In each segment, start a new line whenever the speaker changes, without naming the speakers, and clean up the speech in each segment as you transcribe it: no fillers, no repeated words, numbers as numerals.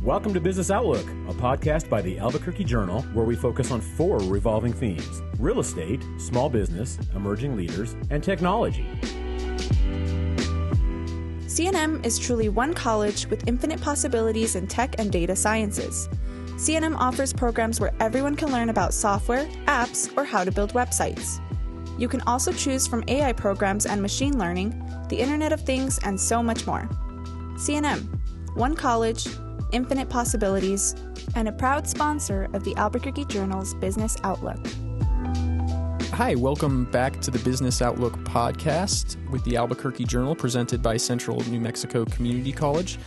Welcome to Business Outlook, a podcast by the Albuquerque Journal where we focus on 4 revolving themes: real estate, small business, emerging leaders, and technology.
CNM is truly one college with infinite possibilities in tech and data sciences. CNM offers programs where everyone can learn about software, apps, or how to build websites. You can also choose from AI programs and machine learning, the Internet of Things, and so much more. CNM, one college, infinite possibilities, and a proud sponsor of the Albuquerque Journal's Business Outlook.
Hi, welcome back to the Business Outlook podcast with the Albuquerque Journal, presented by Central New Mexico Community College.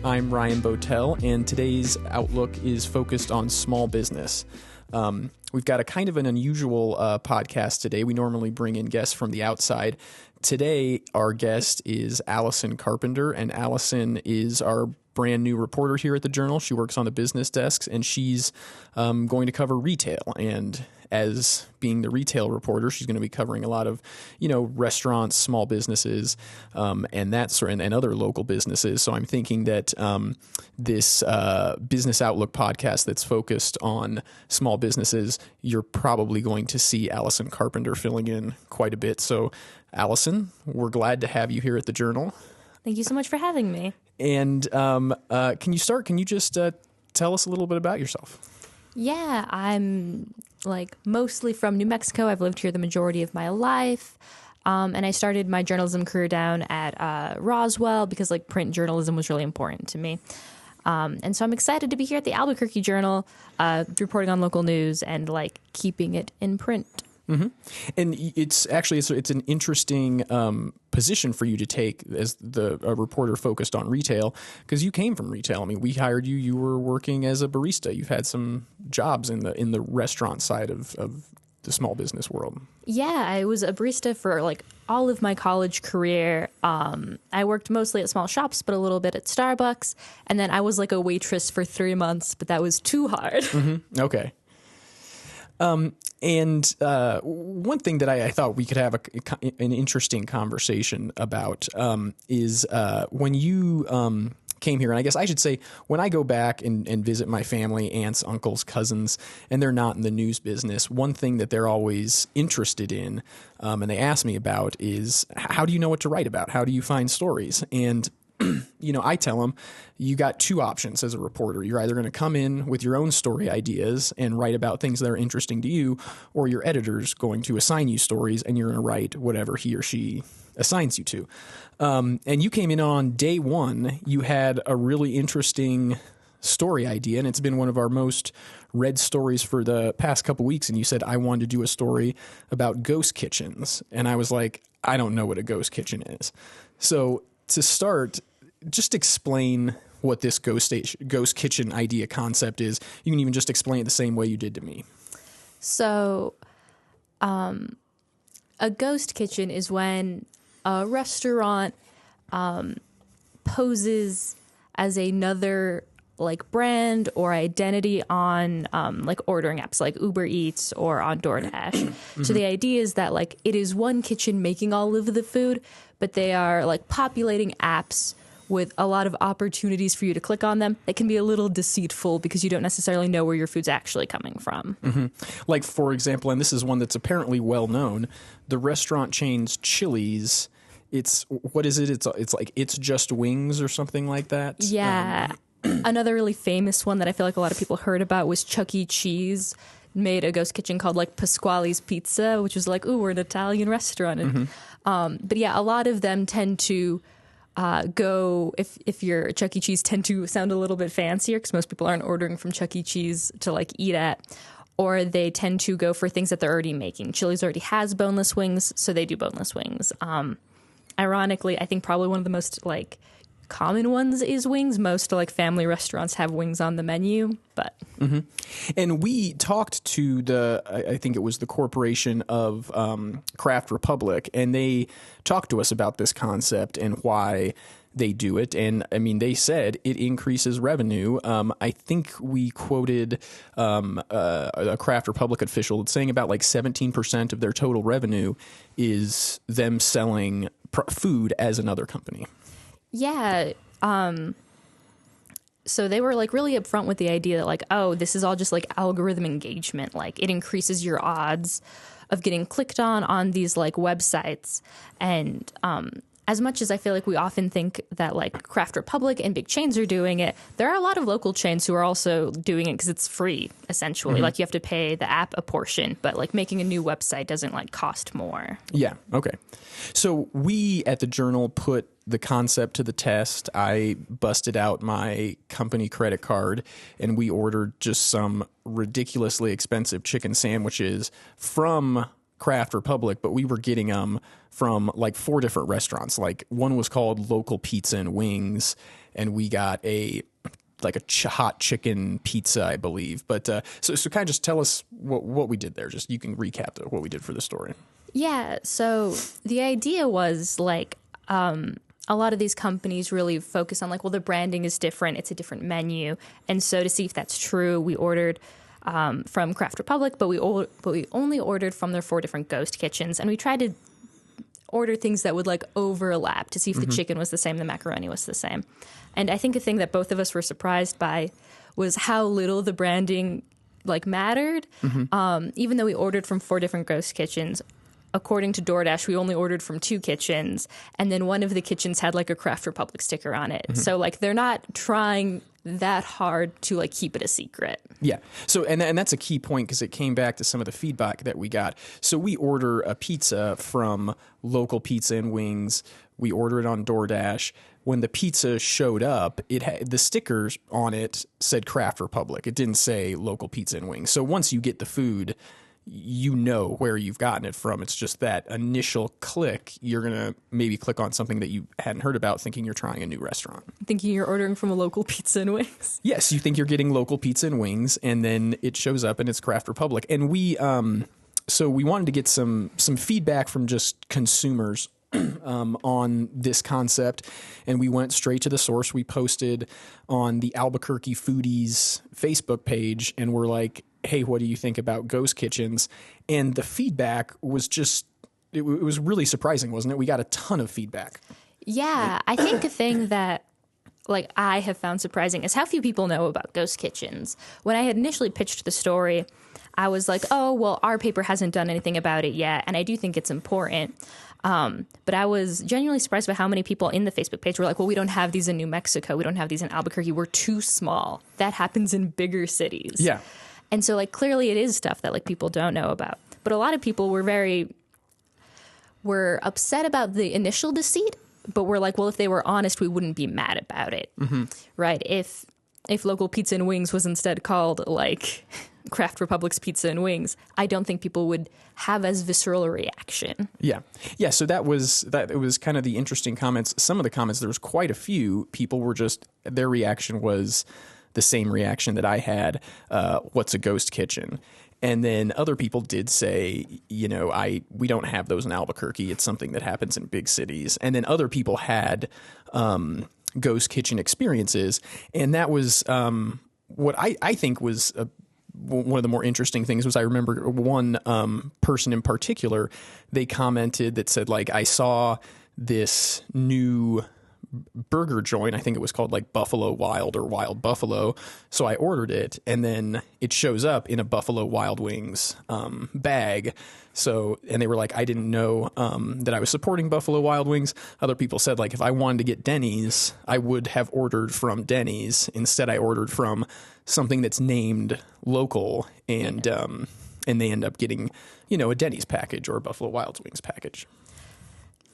I'm Ryan Botel, and today's Outlook is focused on small business. We've got a kind of an unusual podcast today. We normally bring in guests from the outside. Today, our guest is Allison Carpenter, and Allison is our brand new reporter here at the Journal. She works on the business desks, and she's going to cover retail. And as being the retail reporter, she's going to be covering a lot of, restaurants, small businesses, and that sort and other local businesses. So I'm thinking that this Business Outlook podcast that's focused on small businesses, you're probably going to see Allison Carpenter filling in quite a bit. So, Allison, we're glad to have you here at the Journal.
Thank you so much for having me.
And can you start? Can you just tell us a little bit about yourself?
Yeah, I'm mostly from New Mexico. I've lived here the majority of my life. And I started my journalism career down at Roswell because print journalism was really important to me. And so I'm excited to be here at the Albuquerque Journal, reporting on local news and keeping it in print.
Mm-hmm. And it's an interesting position for you to take as a reporter focused on retail, because you came from retail. I mean, we hired you. You were working as a barista. You've had some jobs in the restaurant side of the small business world.
Yeah, I was a barista for all of my college career. I worked mostly at small shops, but a little bit at Starbucks. And then I was a waitress for 3 months, but that was too hard.
Mm-hmm. Okay. And one thing that I thought we could have an interesting conversation about is when you came here, and I guess I should say when I go back and visit my family, aunts, uncles, cousins, and they're not in the news business, one thing that they're always interested in and they ask me about is, how do you know what to write about? How do you find stories? And I tell them, you got 2 options as a reporter. You're either going to come in with your own story ideas and write about things that are interesting to you, or your editor's going to assign you stories and you're going to write whatever he or she assigns you to. And you came in on day 1. You had a really interesting story idea, and it's been one of our most read stories for the past couple weeks. And you said, I wanted to do a story about ghost kitchens. And I was like, I don't know what a ghost kitchen is. So to start, just explain what this ghost kitchen idea concept is. You can even just explain it the same way you did to me.
So, a ghost kitchen is when a restaurant poses as another brand or identity on ordering apps like Uber Eats or on DoorDash. Mm-hmm. So the idea is that it is one kitchen making all of the food, but they are populating apps with a lot of opportunities for you to click on them. It can be a little deceitful because you don't necessarily know where your food's actually coming from.
Mm-hmm. For example, and this is one that's apparently well known, the restaurant chain's Chili's. What is it? It's just wings or something like that.
Yeah. Another really famous one that I feel like a lot of people heard about was Chuck E. Cheese made a ghost kitchen called Pasquale's Pizza, which was ooh, we're an Italian restaurant. And, but yeah, a lot of them tend to go, if you're Chuck E. Cheese, tend to sound a little bit fancier because most people aren't ordering from Chuck E. Cheese to eat at, or they tend to go for things that they're already making. Chili's already has boneless wings, so they do boneless wings. Ironically, I think probably one of the most common ones is wings. Most family restaurants have wings on the menu, but
mm-hmm. And we talked to I think it was the corporation of Craft Republic, and they talked to us about this concept and why they do it. And I mean, they said it increases revenue. I think we quoted a Craft Republic official that's saying about 17% of their total revenue is them selling food as another company.
Yeah. so they were like really upfront with the idea that like, oh, this is all just like algorithm engagement. Like it increases your odds of getting clicked on these like websites. And as much as I feel like we often think that like Craft Republic and big chains are doing it, there are a lot of local chains who are also doing it because it's free, essentially. Like you have to pay the app a portion, but like making a new website doesn't like cost more.
Yeah. Okay. So we at the Journal put the concept to the test. I busted out my company credit card and we ordered just some ridiculously expensive chicken sandwiches from Craft Republic, but we were getting them from like 4 different restaurants. Like one was called Local Pizza and Wings, and we got a hot chicken pizza, I believe. But so kind of just tell us what we did there. Just you can recap what we did for the story.
Yeah. So the idea was like a lot of these companies really focus on like, well, the branding is different. It's a different menu. And so to see if that's true, we ordered from Craft Republic, but we only ordered from their 4 different ghost kitchens. And we tried to order things that would like overlap to see if the chicken was the same, the macaroni was the same. And I think a thing that both of us were surprised by was how little the branding like mattered. Even though we ordered from 4 different ghost kitchens, according to DoorDash, we only ordered from 2 kitchens, and then one of the kitchens had like a Craft Republic sticker on it. So like they're not trying that hard to like keep it a secret.
Yeah. So and that's a key point because it came back to some of the feedback that we got. So we order a pizza from Local Pizza and Wings. We order it on DoorDash. When the pizza showed up, it had the stickers on it said Craft Republic. It didn't say Local Pizza and Wings. So once you get the food, you know where you've gotten it from. It's just that initial click. You're going to maybe click on something that you hadn't heard about thinking you're trying a new restaurant.
Thinking you're ordering from a Local Pizza and Wings.
Yes, you think you're getting Local Pizza and Wings, and then it shows up and it's Craft Republic. And we wanted to get some feedback from just consumers on this concept, and we went straight to the source. We posted on the Albuquerque Foodies Facebook page, and we're like, hey, what do you think about ghost kitchens? And the feedback was just, it was really surprising, wasn't it? We got a ton of feedback.
Yeah, I think a thing that like I have found surprising is how few people know about ghost kitchens. When I had initially pitched the story, I was like, oh, well, our paper hasn't done anything about it yet, and I do think it's important. But I was genuinely surprised by how many people in the Facebook page were like, well, we don't have these in New Mexico. We don't have these in Albuquerque. We're too small. That happens in bigger cities.
Yeah.
And so, like, clearly it is stuff that, like, people don't know about. But a lot of people were upset about the initial deceit, but were like, well, if they were honest, we wouldn't be mad about it. Right? If Local Pizza and Wings was instead called, like, Craft Republic's Pizza and Wings, I don't think people would have as visceral a reaction. Yeah.
Yeah, so it was kind of the interesting comments. Some of the comments, there was quite a few. People were just, their reaction was the same reaction that I had, what's a ghost kitchen? And then other people did say, you know, we don't have those in Albuquerque. It's something that happens in big cities. And then other people had ghost kitchen experiences. And that was what I think was one of the more interesting things was I remember one person in particular, they commented that said, like, I saw this new burger joint. I think it was called like Buffalo Wild or Wild Buffalo. So I ordered it, and then it shows up in a Buffalo Wild Wings bag. So, and they were like, I didn't know that I was supporting Buffalo Wild Wings. Other people said, like, if I wanted to get Denny's, I would have ordered from Denny's. Instead, I ordered from something that's named local, and they end up getting, you know, a Denny's package or a Buffalo Wild Wings package.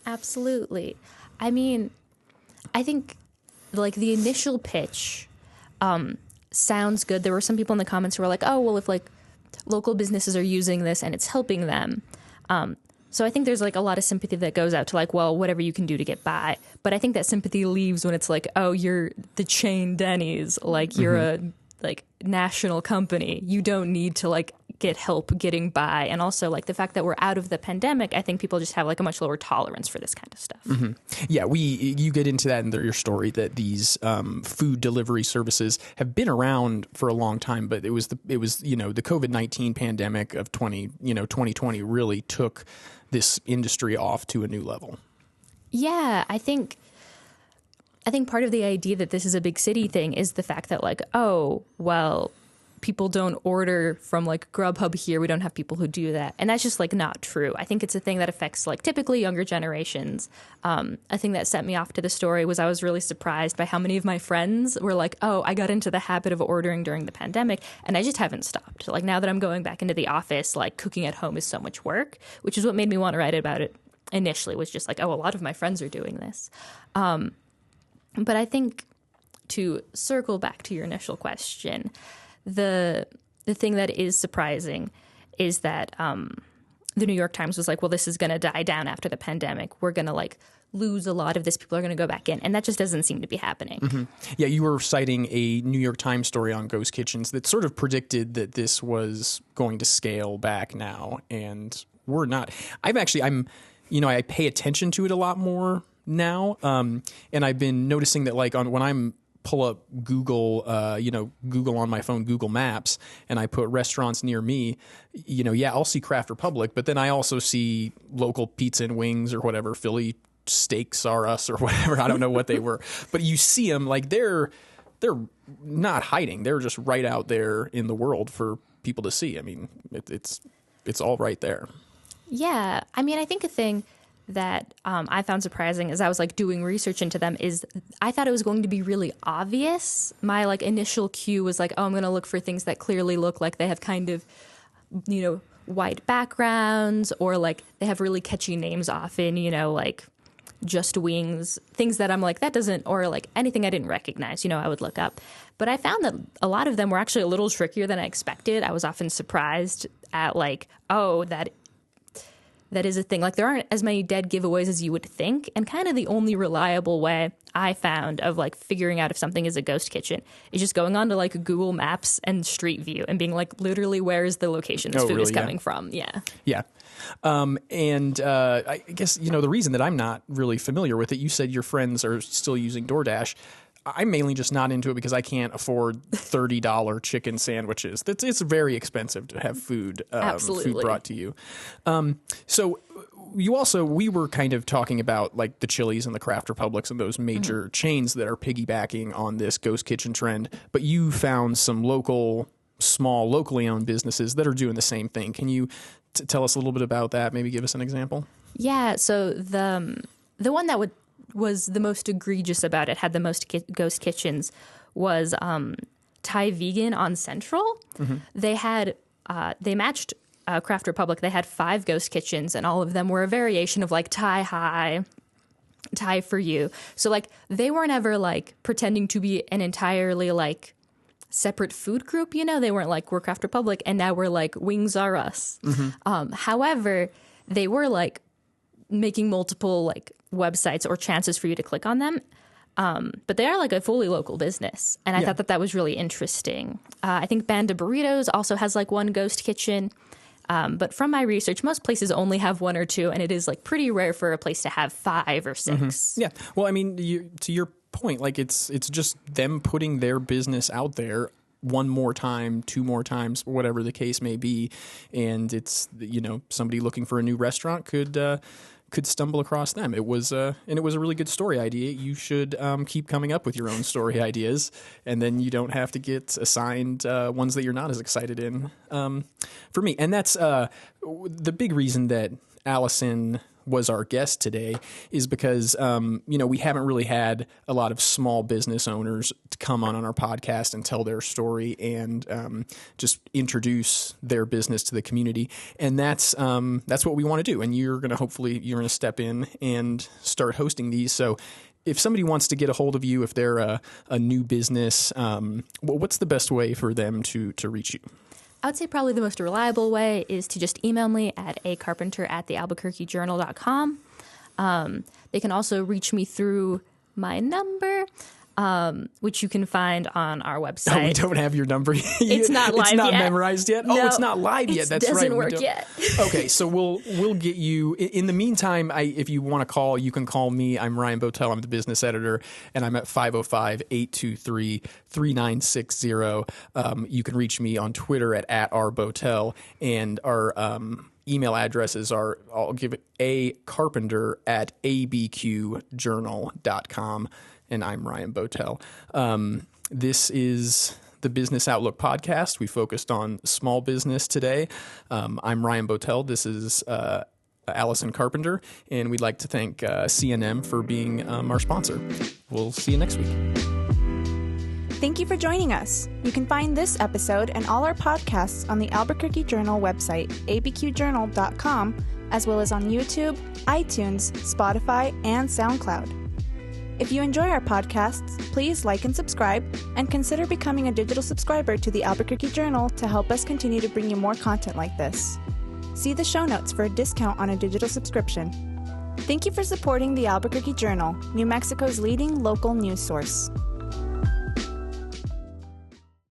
Absolutely. I mean, I think, like, the initial pitch sounds good. There were some people in the comments who were like, oh, well, if, like, local businesses are using this and it's helping them. So I think there's, like, a lot of sympathy that goes out to, like, well, whatever you can do to get by. But I think that sympathy leaves when it's like, oh, you're the chain Denny's. Like, you're a, like, national company. You don't need to, like, get help getting by. And also, like, the fact that we're out of the pandemic, I think people just have, like, a much lower tolerance for this kind of stuff.
Yeah, you get into that in your story that these food delivery services have been around for a long time, but it was you know, the COVID-19 pandemic of 2020 really took this industry off to a new level.
Yeah, I think I think part of the idea that this is a big city thing is the fact that like, oh, well, people don't order from like Grubhub here. We don't have people who do that. And that's just like not true. I think it's a thing that affects like typically younger generations. A thing that sent me off to the story was I was really surprised by how many of my friends were like, oh, I got into the habit of ordering during the pandemic and I just haven't stopped. Like now that I'm going back into the office, like cooking at home is so much work, which is what made me want to write about it initially, was just like, oh, a lot of my friends are doing this. But I think to circle back to your initial question, the thing that is surprising is that the New York Times was like, well, this is going to die down after the pandemic. We're going to like lose a lot of this. People are going to go back in. And that just doesn't seem to be happening. Mm-hmm.
Yeah, you were citing a New York Times story on ghost kitchens that sort of predicted that this was going to scale back now. And we're not. I pay attention to it a lot more now. And I've been noticing that like when I'm pull up Google, Google on my phone, Google Maps, and I put restaurants near me, I'll see Craft Republic, but then I also see local pizza and wings or whatever, Philly Steaks R Us or whatever. I don't know what they were, but you see them like they're not hiding. They're just right out there in the world for people to see. I mean, it's all right there.
Yeah. I mean, I think a thing that I found surprising as I was like doing research into them is I thought it was going to be really obvious. My like initial cue was like, oh, I'm going to look for things that clearly look like they have kind of, white backgrounds, or like they have really catchy names often, like Just Wings, things that I'm like, that doesn't, or like anything I didn't recognize, I would look up. But I found that a lot of them were actually a little trickier than I expected. I was often surprised at like, oh, that is a thing. Like there aren't as many dead giveaways as you would think. And kind of the only reliable way I found of like figuring out if something is a ghost kitchen is just going on to like Google Maps and Street View and being like, literally, where is the location this food is coming from? Yeah.
Yeah. I guess, the reason that I'm not really familiar with it, you said your friends are still using DoorDash. I'm mainly just not into it because I can't afford $30 chicken sandwiches. It's very expensive to have food brought to you. So we were kind of talking about like the Chili's and the Craft Republics and those major chains that are piggybacking on this ghost kitchen trend. But you found some small locally owned businesses that are doing the same thing. Can you tell us a little bit about that? Maybe give us an example.
Yeah. So the one that was the most egregious about it, had the most ghost kitchens, was Thai Vegan on Central. Mm-hmm. They matched Craft Republic. They had 5 ghost kitchens, and all of them were a variation of like Thai High, Thai for you. So like they weren't ever like pretending to be an entirely like separate food group. They weren't like, we're Craft Republic and now we're like Wings R Us. Mm-hmm. However, they were like making multiple like websites or chances for you to click on them. But they are like a fully local business. And I thought that was really interesting. I think Banda Burritos also has like one ghost kitchen. But from my research, most places only have 1 or 2, and it is like pretty rare for a place to have 5 or 6.
Mm-hmm. Yeah. Well, I mean, to your point, like it's just them putting their business out there one more time, 2 more times, whatever the case may be. And it's, somebody looking for a new restaurant could stumble across them. It was a really good story idea. You should keep coming up with your own story ideas, and then you don't have to get assigned ones that you're not as excited in. For me, and that's the big reason that Allison was our guest today is because, we haven't really had a lot of small business owners to come on our podcast and tell their story and just introduce their business to the community. And that's what we want to do. And you're going to step in and start hosting these. So if somebody wants to get a hold of you, if they're a new business, what's the best way for them to reach you?
I would say probably the most reliable way is to just email me at acarpenter@thealbuquerquejournal.com. They can also reach me through my number, which you can find on our website.
Oh, we don't have your number.
It's not live yet.
It's not memorized yet? No, it's not live yet. That's right.
It doesn't work yet.
Okay, so we'll get you. In the meantime, if you want to call, you can call me. I'm Ryan Botel. I'm the business editor, and I'm at 505-823-3960. You can reach me on Twitter at @rbotel, and our email addresses are, I'll give it acarpenter@abqjournal.com, and I'm Ryan Botel. This is the Business Outlook podcast. We focused on small business today. I'm Ryan Botel. This is Allison Carpenter, and we'd like to thank CNM for being our sponsor. We'll see you next week.
Thank you for joining us. You can find this episode and all our podcasts on the Albuquerque Journal website, abqjournal.com, as well as on YouTube, iTunes, Spotify, and SoundCloud. If you enjoy our podcasts, please like and subscribe, and consider becoming a digital subscriber to the Albuquerque Journal to help us continue to bring you more content like this. See the show notes for a discount on a digital subscription. Thank you for supporting the Albuquerque Journal, New Mexico's leading local news source.